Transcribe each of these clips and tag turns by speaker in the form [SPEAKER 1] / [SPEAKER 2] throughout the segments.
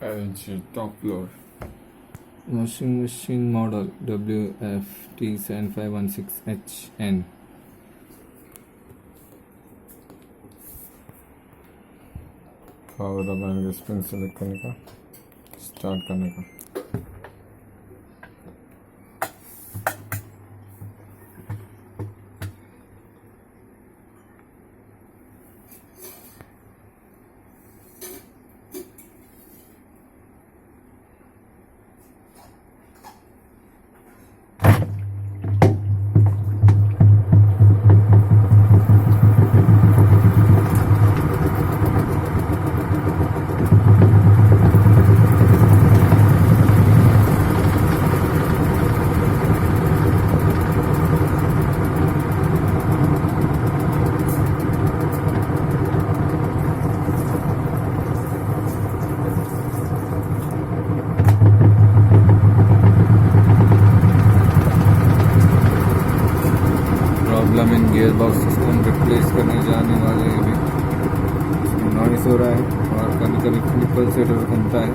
[SPEAKER 1] LG top load.
[SPEAKER 2] Washing machine model WF-T7516HN.
[SPEAKER 1] Power दबाएंगे spin select करने का, start करने का।
[SPEAKER 2] प्रॉब्लम इन गियर बॉक्स, इसको हम रिप्लेस करने जाने वाले हैं। अभी नॉइस हो रहा है और कभी कभी निपल सेटर घूमता है।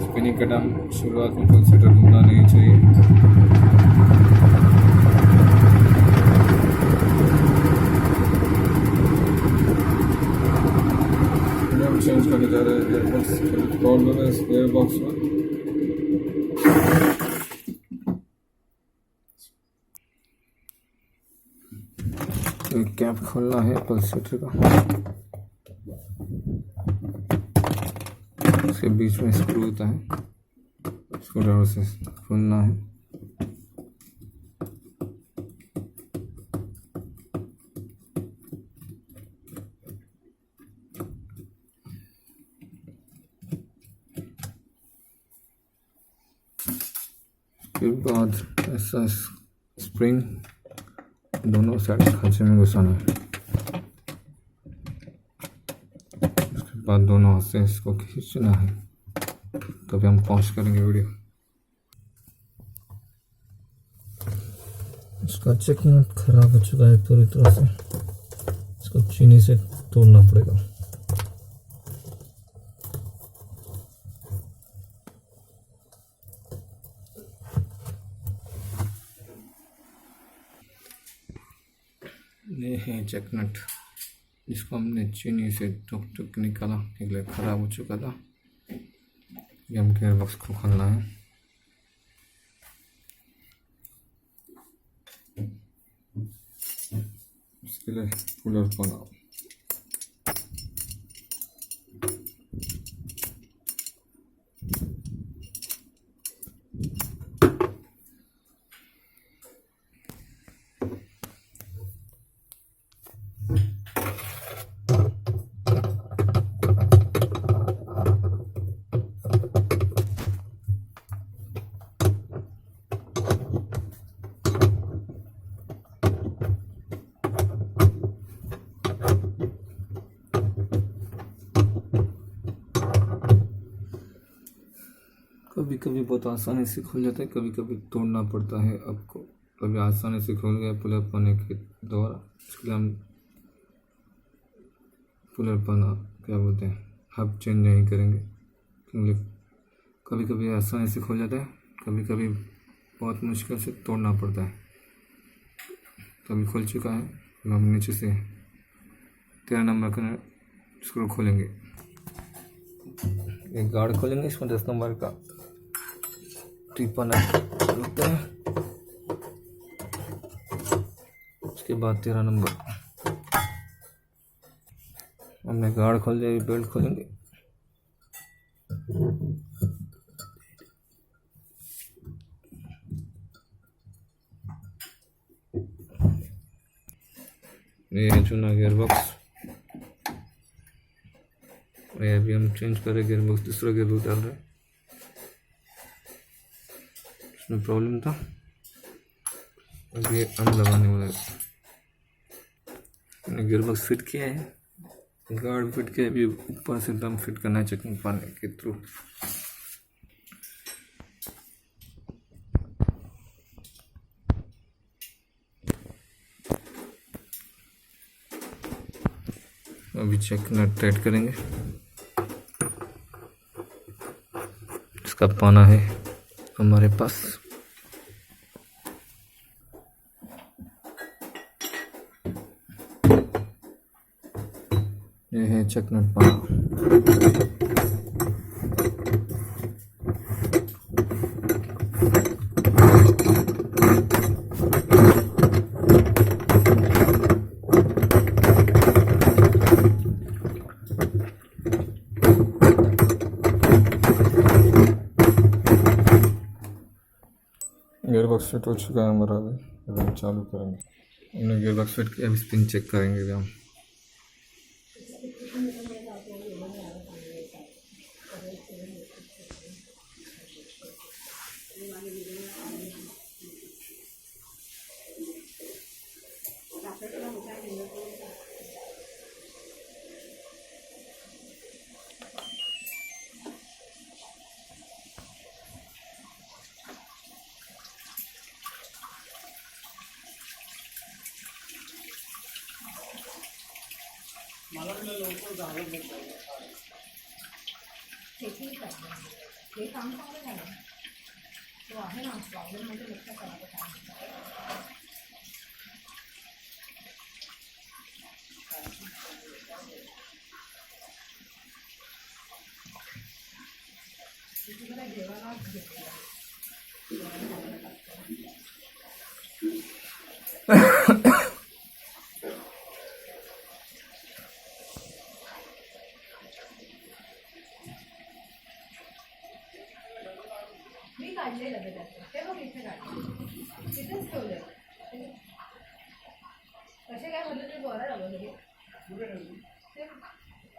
[SPEAKER 2] स्पिनिंग का टाइम शुरुआत में पल सेटर घूमना नहीं चाहिए।
[SPEAKER 1] हम चेंज करने जा रहे हैं गियरबॉक्स। प्रॉब्लम है इस गियरबॉक्स में।
[SPEAKER 2] कैप खोलना है पल्सेटर का, उसके बीच में स्क्रू होता है, स्क्रू ड्राइवर से खोलना है। फिर बाद ऐसा स्प्रिंग दोनों साइड खांचे में घुसाना है। उसके बाद दोनों हाथ से इसको खींचना है, तभी हम पॉज करेंगे वीडियो। इसका चेक नट खराब हो चुका है पूरी तरह से, इसको चीनी से तोड़ना पड़ेगा। ये है चेक नट, जिसको हमने चीनी से टुक टुक निकाला, निकले खराब हो चुका था। ये हम गियर बॉक्स को खोलना है।
[SPEAKER 1] इसके लिए कूलर बनाओ।
[SPEAKER 2] कभी कभी बहुत आसानी से खुल जाता है, कभी कभी तोड़ना पड़ता है आपको। कभी आसानी से खुल गया पुलर पाने के द्वारा, इसके लिए हम पुलर पाना क्या बोलते हैं, हब चेंज नहीं करेंगे, क्योंकि कभी कभी आसानी से खुल जाता है, कभी कभी बहुत मुश्किल से तोड़ना पड़ता है। कभी खुल चुका है, हम नीचे से 13 नंबर का स्क्रू खोलेंगे। एक गार्ड खोलेंगे, इसमें 10 नंबर का टिपन होता है, उसके बाद 13 नंबर हमने गार्ड खोल दिया। बेल्ट खोलेंगे, ये है चुना गियर बॉक्स। अभी हम चेंज करें गियर बॉक्स, दूसरा गियर बॉक्स डाल रहे हैं। इसमें प्रॉब्लम था, अब ये हम लगाने वाला है। गियर बॉक्स फिट किया है, गार्ड फिट किया, अभी ऊपर से एकदम फिट करना है चेकिंग पाने के थ्रू। अभी अभी चेक नट टाइट करेंगे। इसका पाना है हमारे पास। ये है चेक नट पाना।
[SPEAKER 1] गियरबॉक्स फिट हो चुका है हमारा। अभी हम चालू करेंगे।
[SPEAKER 2] हमने गियरबॉक्स फिट किया, अभी स्पिन चेक करेंगे अभी हम।
[SPEAKER 3] मी काढलेलं ते बघ इथे काढले तिथेच ठेवलं कसे काय म्हणलं ते बरं लागलं ते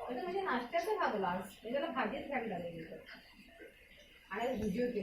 [SPEAKER 3] म्हणजे नाश्त्याचं भागला आज त्याला भाजीच घ्यावी लागेल आणि भुजी होती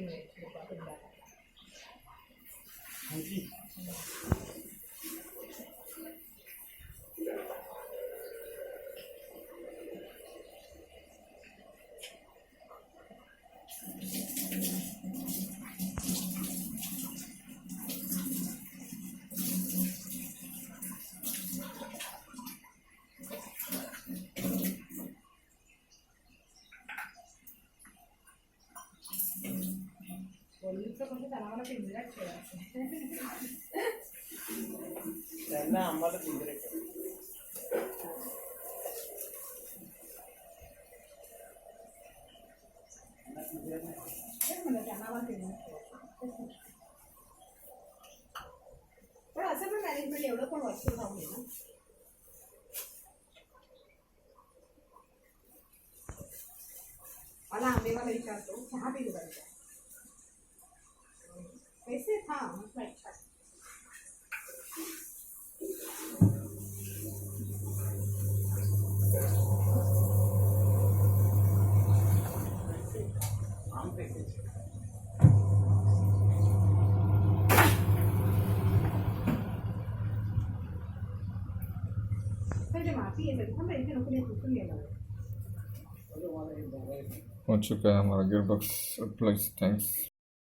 [SPEAKER 4] आम्हाला
[SPEAKER 3] पण असं पण मॅनेजमेंट एवढं पण वस्तू राहू नये ना. मला आंबेवाला विचारतो चहा पिऊ करायचा पैसे हा म्हटलं अच्छा माफी आहे हम इथे नको कुठून गेला
[SPEAKER 1] हो चुका है हमारा गियरबॉक्स। Please thanks.